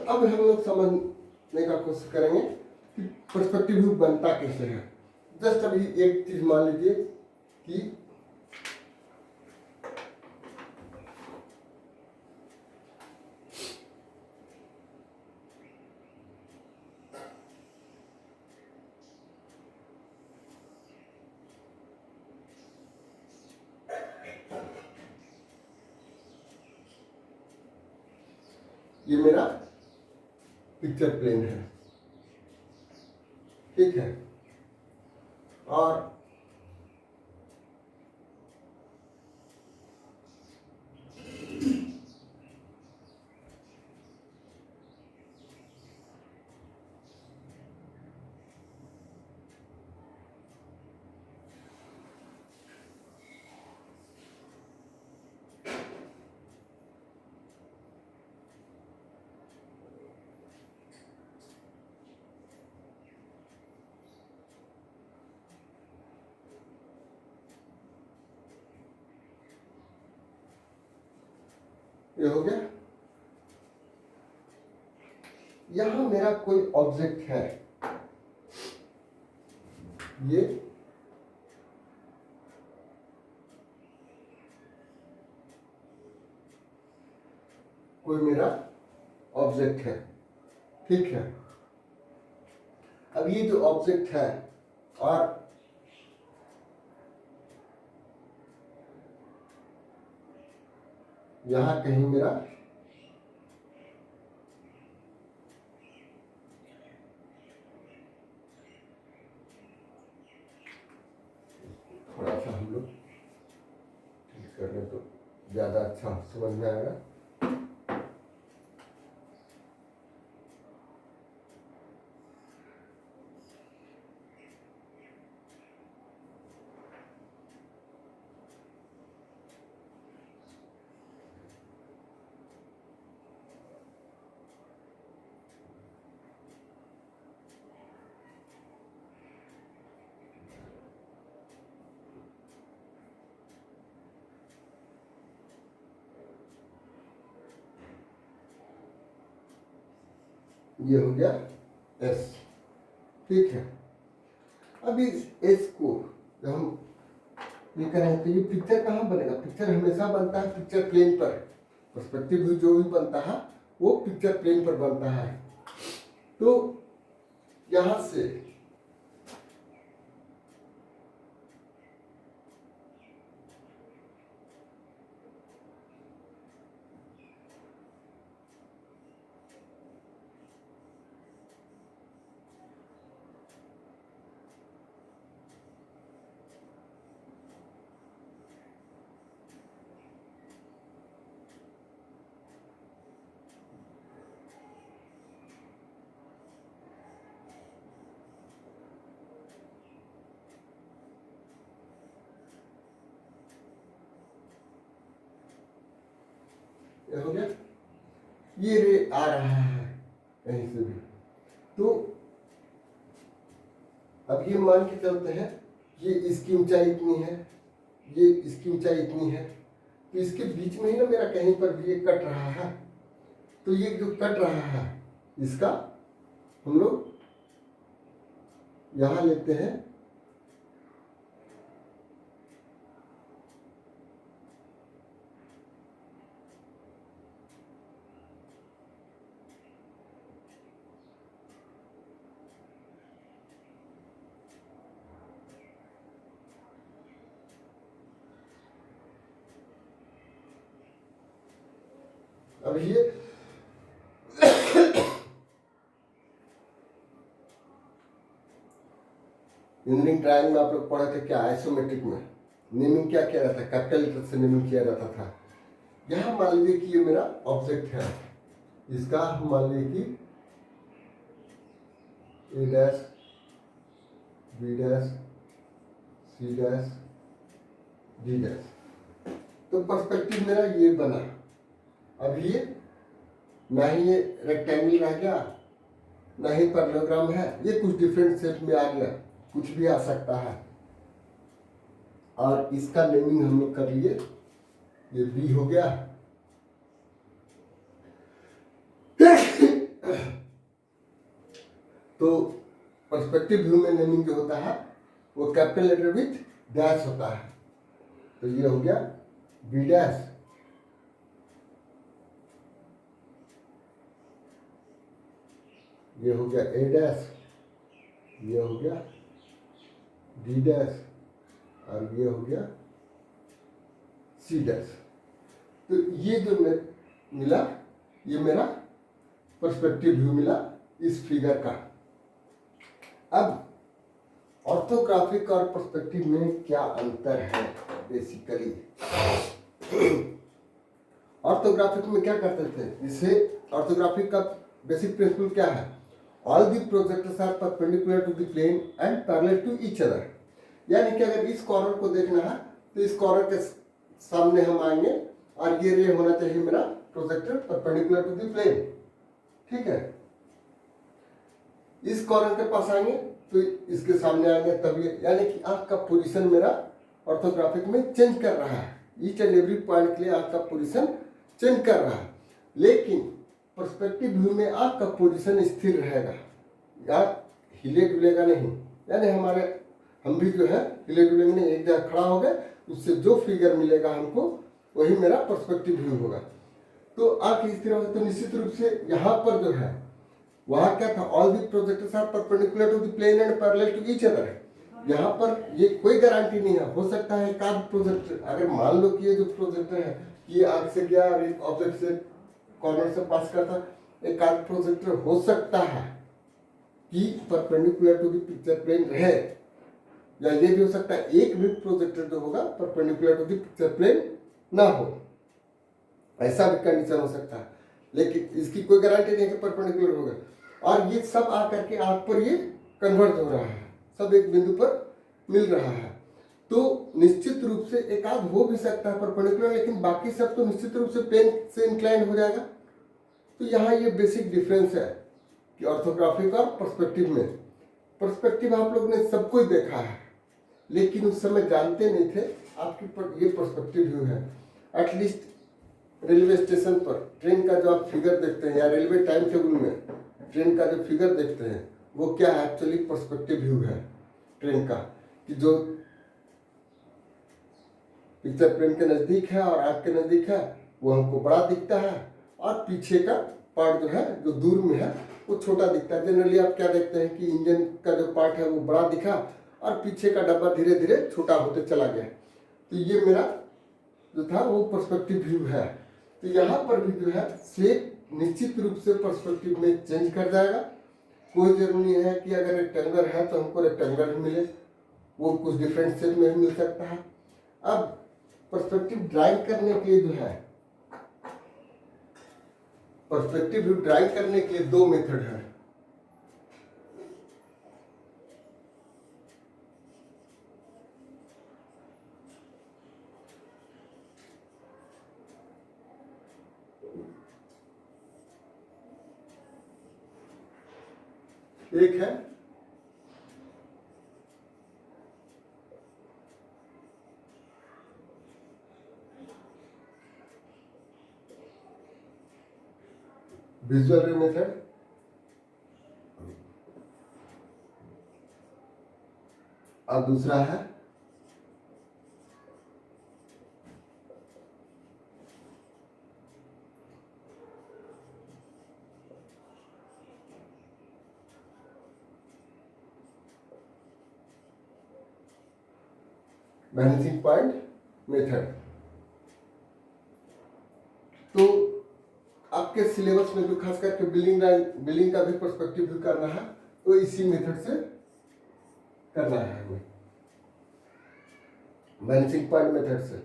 अब हम लोग समझने का कोशिश करेंगे कि पर्सपेक्टिव व्यू बनता कैसे है। जस्ट अभी एक चीज मान लीजिए कि ये मेरा पिक्चर प्लेन है, ठीक है। और ये हो गया। यहां मेरा कोई ऑब्जेक्ट है, ये कोई मेरा ऑब्जेक्ट है, ठीक है। अब ये जो ऑब्जेक्ट है और यहां कहीं मेरा थोड़ा सा हम लोग ठीक कर लें तो ज्यादा अच्छा समझ में आएगा। ये हो गया एस, ठीक है। अब इस एस को जब हम ये करें तो ये पिक्चर कहाँ बनेगा? पिक्चर हमेशा बनता है पिक्चर प्लेन पर। पर्सपेक्टिव व्यू जो भी बनता है वो पिक्चर प्लेन पर बनता है। तो यहां से ये हो गया, ये रे आ रहा है कहीं से भी। तो अब ये मान के चलते हैं ये इसकी ऊंचाई इतनी है, ये इसकी ऊंचाई इतनी है, तो इसके बीच में ही ना मेरा कहीं पर भी ये कट रहा है। तो ये जो कट रहा है इसका हम लोग यहां लेते हैं अब ये इंजीनियरिंग ट्रायंगल में आप लोग पढ़े थे क्या? आइसोमेट्रिक में नेमिंग क्या किया जाता है? कैपिटल लेटर से नेमिंग किया जाता था। यहां मान लीजिए कि ये मेरा ऑब्जेक्ट है, इसका हम मान लीजिए कि A dash B dash C dash D dash. तो पर्सपेक्टिव मेरा ये बना। अब ये ना ही ये रेक्टेंगल रह गया, ना ही पैरेललोग्राम है, ये कुछ डिफरेंट शेप में आ गया, कुछ भी आ सकता है। और इसका नेमिंग हम लोग कर लिए, ये बी हो गया तो पर्सपेक्टिव व्यू में नेमिंग जो होता है वो कैपिटल लेटर विथ डैश होता है। तो ये हो गया बी डैश, ये हो गया ए डैश, ये हो गया डी डैश और ये हो गया सी डैश। तो ये जो मिला ये मेरा पर्सपेक्टिव व्यू मिला इस फिगर का। अब ऑर्थोग्राफिक और पर्सपेक्टिव में क्या अंतर है बेसिकली? ऑर्थोग्राफिक में क्या करते थे, जिसे ऑर्थोग्राफिक का बेसिक प्रिंसिपल क्या है? All the projectors are perpendicular to the plane and parallel to each other. यानी कि अगर इस कॉर्नर को देखना है तो इस कॉर्नर के सामने हम आएंगे और ये रे होना चाहिए मेरा projector perpendicular to the plane, ठीक है। इस कॉर्नर के पास आएंगे तो इसके सामने आएंगे, तब ये यानी कि आंख का पोजीशन मेरा ऑर्थोग्राफिक में चेंज कर रहा है। ईच एंड एवरी पॉइंट के लिए आंख का पोजीशन चेंज कर रहा है। लेकिन पर्सपेक्टिव व्यू में आंख का पोजीशन स्थिर रहेगा, या हिले डुलेगा नहीं। यानी हम भी जो है हिले डुलेंगे नहीं, एक जगह खड़ा हो गए, उससे जो फिगर मिलेगा हमको वही मेरा पर्सपेक्टिव व्यू होगा। तो आंख स्थिर होगा तो निश्चित रूप से यहाँ पर जो है वहाँ क्या था, all the projectors are perpendicular to the plane and parallel to each other. यहाँ पर ये कोई गारंटी नहीं है, हो सकता है एकाध प्रोजेक्टर, अगर मान लो कि ये जो प्रोजेक्टर है ये आंख से गया और एक ऑब्जेक्ट से कॉर्नर से पास करता, एकाध प्रोजेक्टर हो सकता है कि perpendicular to the picture plane रहे, या ये भी हो सकता है एक भी प्रोजेक्टर जो होगा perpendicular to the picture plane ना हो, ऐसा भी कंडीशन हो सकता है। लेकिन इसकी कोई गारंटी नहीं है कि परपेंडिकुलर होगा। और ये सब आकर के आंख पर ये कन्वर्ट हो रहा है, सब एक बिंदु पर मिल रहा है। तो निश्चित रूप से एक आध हो भी सकता है परपेंडिकुलर, लेकिन बाकी सब तो निश्चित रूप से प्लेन से इंक्लाइंड हो जाएगा। तो यहाँ ये बेसिक डिफरेंस है कि ऑर्थोग्राफिक और पर्सपेक्टिव में। पर्सपेक्टिव आप लोग ने सब कुछ देखा है, लेकिन उस समय जानते नहीं थे आपकी ये पर्सपेक्टिव व्यू है। एटलीस्ट रेलवे स्टेशन पर ट्रेन का जो आप फिगर देखते हैं, या रेलवे टाइम टेबल में ट्रेन का जो फिगर देखते हैं, वो क्या है? एक्चुअली पर्सपेक्टिव व्यू है ट्रेन का, कि जो पिक्चर प्लेन के नज़दीक है और आँख के नज़दीक है वो हमको बड़ा दिखता है, और पीछे का पार्ट जो है जो दूर में है वो छोटा दिखता है। जनरली आप क्या देखते हैं कि इंजन का जो पार्ट है वो बड़ा दिखा और पीछे का डब्बा धीरे धीरे छोटा होते चला गया। तो ये मेरा जो था वो पर्सपेक्टिव व्यू है। तो यहाँ पर भी जो है शेप निश्चित रूप से पर्सपेक्टिव में चेंज कर जाएगा। कोई जरूरी है कि अगर रेक्टेंगल है तो हमको रेक्टेंगल भी मिले, वो कुछ डिफरेंट शेप में भी मिल सकता है। अब पर्सपेक्टिव ड्राइंग करने के लिए जो है, पर्सपेक्टिव व्यू ड्राइंग करने के लिए दो मेथड है। एक है विजुअल रे मेथड, और दूसरा है वैनिशिंग पॉइंट मेथड। तो आपके सिलेबस में भी खास करके बिल्डिंग का भी पर्सपेक्टिव व्यू करना है तो इसी मेथड से करना है हमें, वैनिशिंग पॉइंट मेथड से।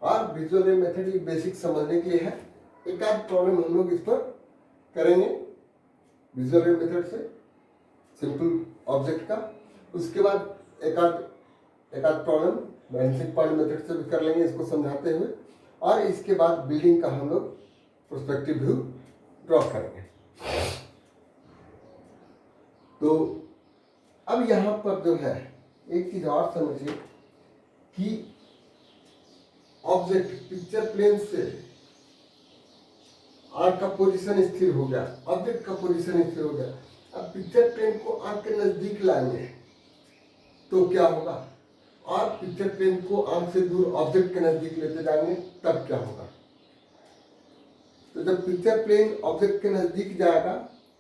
और विजुअल रे मेथड ये बेसिक समझने के लिए है। एक आध प्रॉब्लम हम लोग इस पर करेंगे विजुअल रे मेथड से, सिंपल ऑब्जेक्ट का। उसके बाद एक आध प्रॉब्लम वैनिशिंग पॉइंट मेथड से भी कर लेंगे इसको समझाते हुए, और इसके बाद बिल्डिंग का हम लोग पर्सपेक्टिव व्यू ड्रॉ करेंगे। तो अब यहाँ पर जो है एक चीज और समझिए कि ऑब्जेक्ट पिक्चर प्लेन से आर्क का पोजीशन स्थिर हो गया, ऑब्जेक्ट का पोजीशन स्थिर हो गया। अब पिक्चर प्लेन को आर्क के नजदीक लाएंगे तो क्या होगा, और पिक्चर प्लेन को आर्क से दूर ऑब्जेक्ट के नजदीक लेते जाएंगे तब क्या होगा। तो जब पिक्चर प्लेन ऑब्जेक्ट के नजदीक जाएगा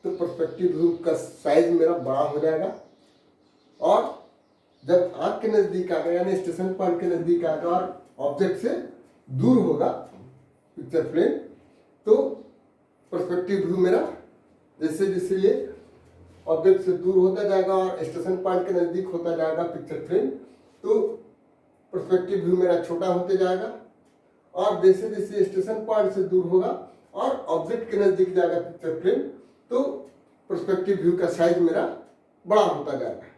तो पर्सपेक्टिव व्यू का साइज मेरा बड़ा हो जाएगा, और जब आर्क के नजदीक आ गया यानी स्टेशन पॉइंट के नजदीक आ गया और ऑब्जेक्ट से दूर होगा पिक्चर प्लेन, तो पर्सपेक्टिव व्यू मेरा जैसे जैसे ये ऑब्जेक्ट से दूर होता जाएगा और स्टेशन पॉइंट के नजदीक होता जाएगा पिक्चर प्लेन, तो पर्सपेक्टिव व्यू मेरा छोटा होते जाएगा, और जैसे जैसे स्टेशन पॉइंट से दूर होगा और ऑब्जेक्ट के नजदीक जाएगा पिक्चर प्लेन, तो पर्सपेक्टिव व्यू का साइज मेरा बड़ा होता जाएगा।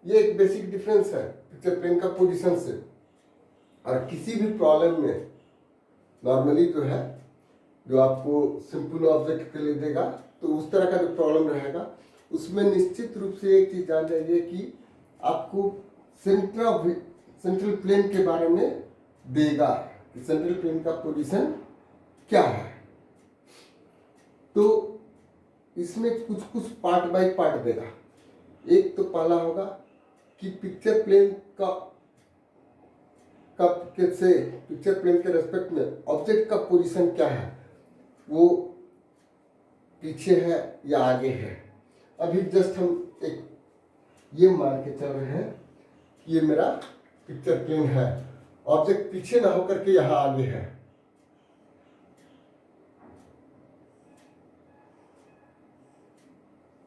ये एक बेसिक डिफरेंस है पिक्चर प्लेन का पोजीशन से। और किसी भी प्रॉब्लम में नॉर्मली जो है, जो आपको सिंपल ऑब्जेक्ट के लिए देगा, तो उस तरह का जो प्रॉब्लम रहेगा उसमें निश्चित रूप से एक चीज जान जाइए कि आपको सेंट्रल प्लेन के बारे में देगा कि सेंट्रल प्लेन का पोजीशन क्या है। तो इसमें कुछ कुछ पार्ट बाय पार्ट देगा। एक तो पहला होगा कि पिक्चर प्लेन पिक्चर प्लेन के रेस्पेक्ट में ऑब्जेक्ट का पोजीशन क्या है, वो पीछे है या आगे है। अभी जस्ट हम एक ये मान के चल रहे हैं कि ये मेरा पिक्चर प्लेन है, ऑब्जेक्ट पीछे ना होकर के यहाँ आगे है।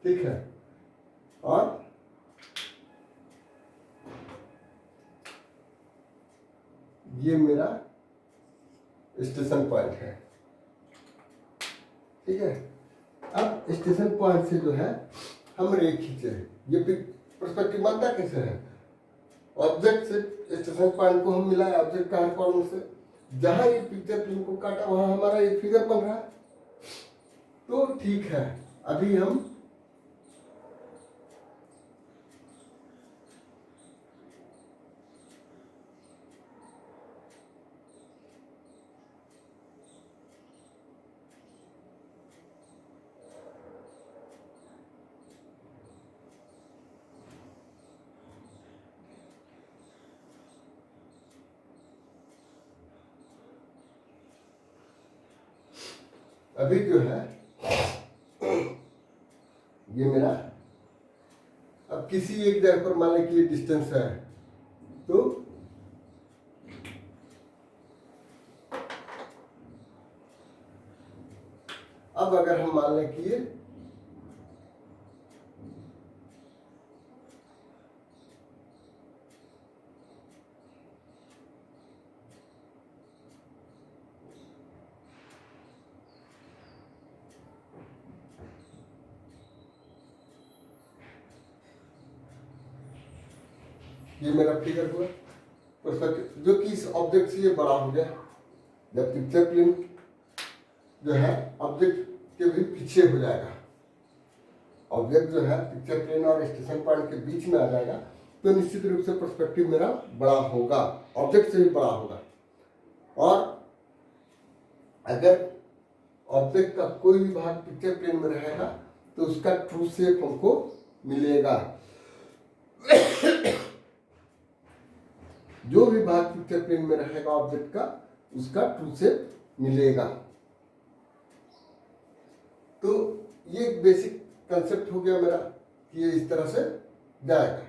ठीक है, और ये मेरा स्टेशन पॉइंट है। ठीक है, अब स्टेशन पॉइंट से जो है हम रे खींचे, ये पर्सपेक्टिव बनता कैसे है, ऑब्जेक्ट से स्टेशन पॉइंट को हम मिलाए ऑब्जेक्ट का कॉर्नर से, जहां ये पिक्चर प्लेन को काटा वहां हमारा ये फिगर बन रहा है। तो ठीक है, अभी हम अभी जो है ये मेरा, अब किसी एक जगह पर मान लें कि ये डिस्टेंस है, तो अब अगर हम मान लें कि ये मेरा फिगर हुआ पर्सपेक्टिव, जो कि इस ऑब्जेक्ट से ये बड़ा हो गया। जब पिक्चर प्लेन जो है ऑब्जेक्ट के भी पीछे हो जाएगा, ऑब्जेक्ट जो है पिक्चर प्लेन और स्टेशन पॉइंट के बीच में आ जाएगा, तो निश्चित रूप से पर्सपेक्टिव मेरा बड़ा होगा, ऑब्जेक्ट से भी बड़ा होगा। और अगर ऑब्जेक्ट का कोई भी भाग पिक्चर प्लेन में रहेगा तो उसका ट्रू शेप हमको मिलेगा। जो भी भाग पिक्चर प्लेन में रहेगा ऑब्जेक्ट का, उसका ट्रू शेप मिलेगा। तो ये एक बेसिक कंसेप्ट हो गया मेरा कि ये इस तरह से जाएगा।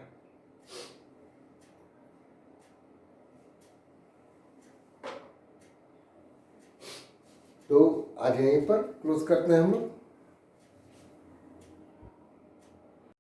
तो आज यहीं पर क्लोज करते हैं हम लोग।